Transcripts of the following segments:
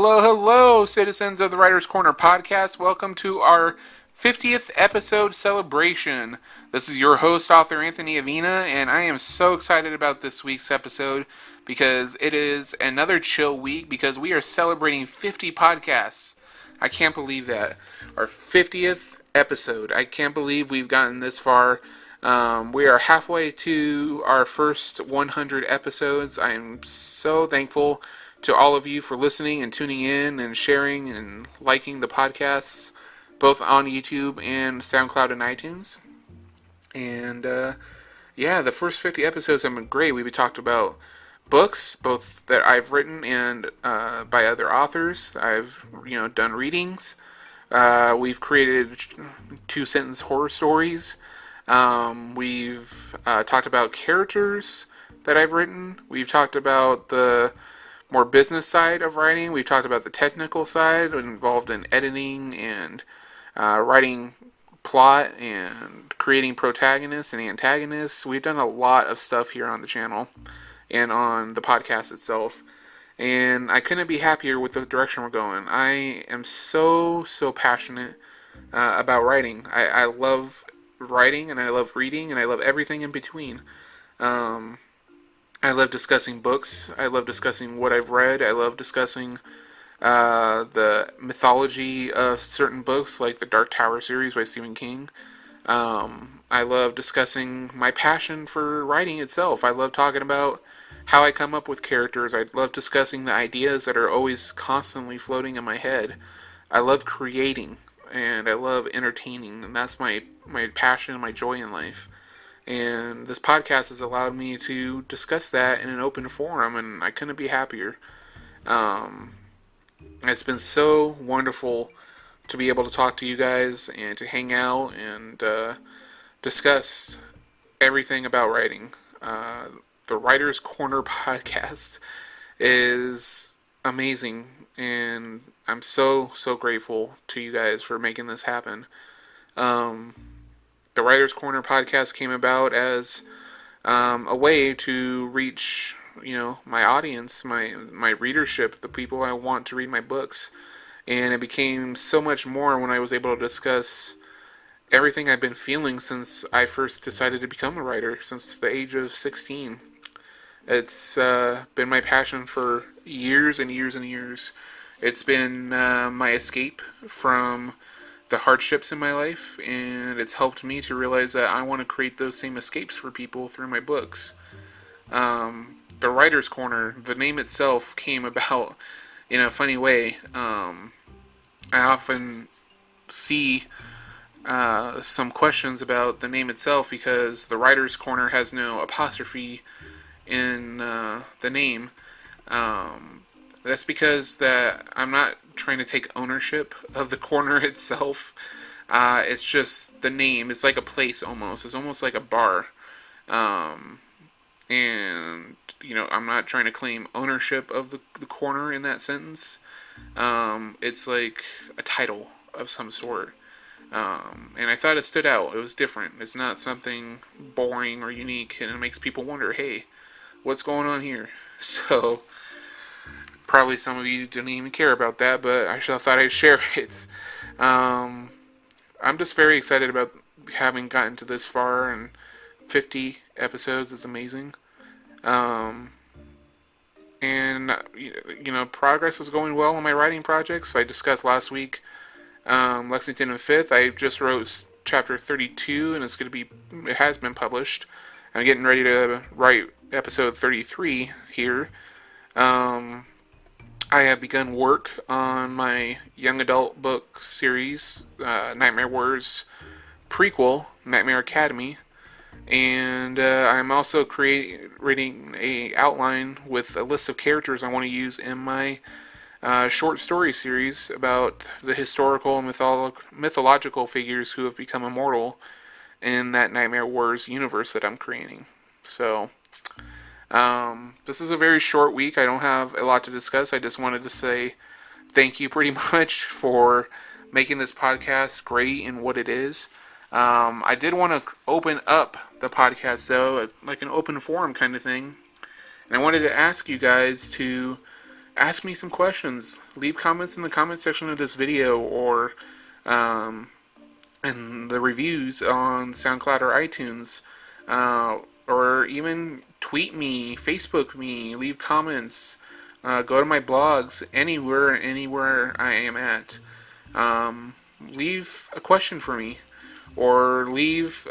hello, hello, citizens of the Writers Corner podcast. Welcome to our 50th episode celebration. This is your host, author Anthony Avina, and I am so excited about this week's episode because it is another chill week because we are celebrating 50 podcasts. I can't believe that. Our 50th episode. I can't believe we've gotten this far. We are halfway to our first 100 episodes. I am so thankful to all of you for listening and tuning in and sharing and liking the podcasts, both on YouTube and SoundCloud and iTunes. And the first 50 episodes have been great. We've talked about books, both that I've written and by other authors. I've done readings. We've created 2-sentence horror stories. We've talked about characters that I've written. We've talked about the more business side of writing. We've talked about the technical side involved in editing and writing plot and creating protagonists and antagonists. We've done a lot of stuff here on the channel and on the podcast itself. And I couldn't be happier with the direction we're going. I am so passionate about writing. I love writing, and I love reading, and I love everything in between. I love discussing books. I love discussing what I've read. I love discussing the mythology of certain books, like the Dark Tower series by Stephen King. I love discussing my passion for writing itself. I love talking about how I come up with characters. I love discussing the ideas that are always constantly floating in my head. I love creating, and I love entertaining, and that's my passion and my joy in life. And this podcast has allowed me to discuss that in an open forum, and I couldn't be happier. It's been so wonderful to be able to talk to you guys and to hang out and discuss everything about writing. The Writers Corner podcast is amazing, and I'm so grateful to you guys for making this happen. The Writers Corner podcast came about as a way to reach, my audience, my readership, the people I want to read my books. And it became so much more when I was able to discuss everything I've been feeling since I first decided to become a writer, since the age of 16. It's been my passion for years and years and years. It's been my escape from the hardships in my life, and it's helped me to realize that I want to create those same escapes for people through my books. The Writer's Corner, the name itself came about in a funny way. I often see some questions about the name itself because the Writer's Corner has no apostrophe in the name. That's because that I'm not trying to take ownership of the corner itself. It's just the name. It's like a place almost. It's almost like a bar. And, I'm not trying to claim ownership of the corner in that sentence. It's like a title of some sort. And I thought it stood out. It was different. It's not something boring or unique, and it makes people wonder, hey, what's going on here? So probably some of you didn't even care about that, but I thought I'd share it. I'm just very excited about having gotten to this far, and 50 episodes is amazing. And progress is going well on my writing projects. I discussed last week Lexington and Fifth. I just wrote chapter 32, and it has been published. I'm getting ready to write episode 33 here. I have begun work on my young adult book series, Nightmare Wars prequel, Nightmare Academy, and I'm also creating a outline with a list of characters I want to use in my short story series about the historical and mythological figures who have become immortal in that Nightmare Wars universe that I'm creating. So this is a very short week. I don't have a lot to discuss. I just wanted to say thank you pretty much for making this podcast great in what it is. I did want to open up the podcast, though, like an open forum kind of thing. And I wanted to ask you guys to ask me some questions. Leave comments in the comment section of this video, or in the reviews on SoundCloud or iTunes, or even tweet me, Facebook me, leave comments, go to my blogs, anywhere I am at. Leave a question for me, or leave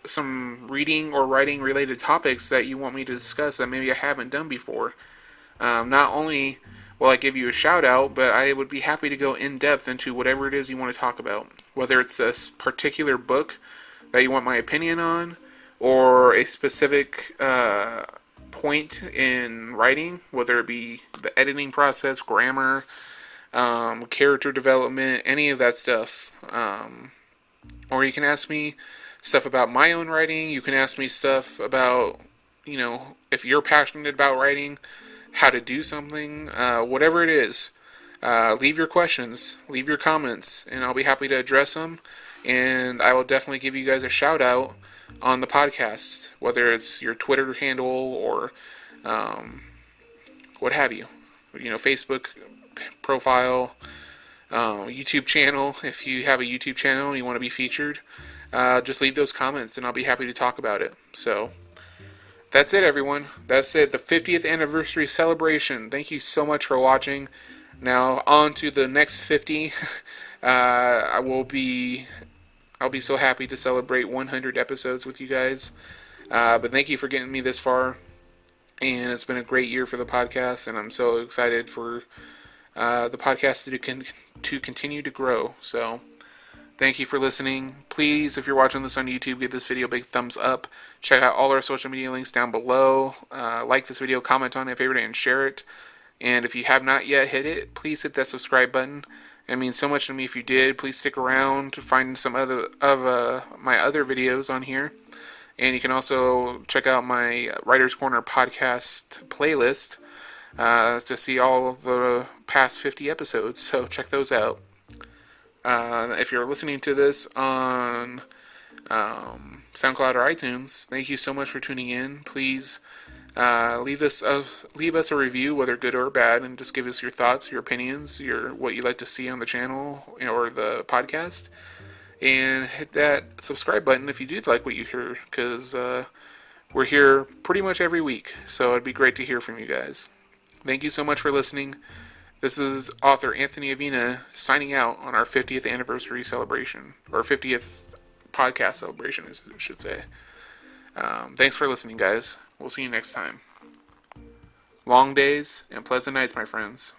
some reading or writing related topics that you want me to discuss that maybe I haven't done before. Not only will I give you a shout out, but I would be happy to go in depth into whatever it is you want to talk about. Whether it's a particular book that you want my opinion on, or a specific point in writing, whether it be the editing process, grammar, character development, any of that stuff. Or you can ask me stuff about my own writing. You can ask me stuff about, if you're passionate about writing, how to do something, whatever it is. Leave your questions, leave your comments, and I'll be happy to address them. And I will definitely give you guys a shout out on the podcast, whether it's your Twitter handle or what have you. Facebook profile, YouTube channel. If you have a YouTube channel and you want to be featured, just leave those comments and I'll be happy to talk about it. So that's it, everyone. That's it. The 50th anniversary celebration. Thank you so much for watching. Now on to the next 50. I'll be so happy to celebrate 100 episodes with you guys. But thank you for getting me this far. And it's been a great year for the podcast, and I'm so excited for the podcast to continue to grow. So thank you for listening. Please, if you're watching this on YouTube, give this video a big thumbs up. Check out all our social media links down below. Like this video, comment on it, favorite it, and share it. And if you have not yet hit it, please hit that subscribe button. It means so much to me if you did. Please stick around to find some other of my other videos on here. And you can also check out my Writer's Corner podcast playlist to see all of the past 50 episodes. So check those out. If you're listening to this on SoundCloud or iTunes, thank you so much for tuning in. Please leave us a review, whether good or bad, and just give us your thoughts, your opinions, what you'd like to see on the channel or the podcast. And hit that subscribe button if you did like what you hear, because we're here pretty much every week, so it'd be great to hear from you guys. Thank you so much for listening. This is author Anthony Avina signing out on our 50th anniversary celebration, or 50th podcast celebration, I should say. Thanks for listening, guys. We'll see you next time. Long days and pleasant nights, my friends.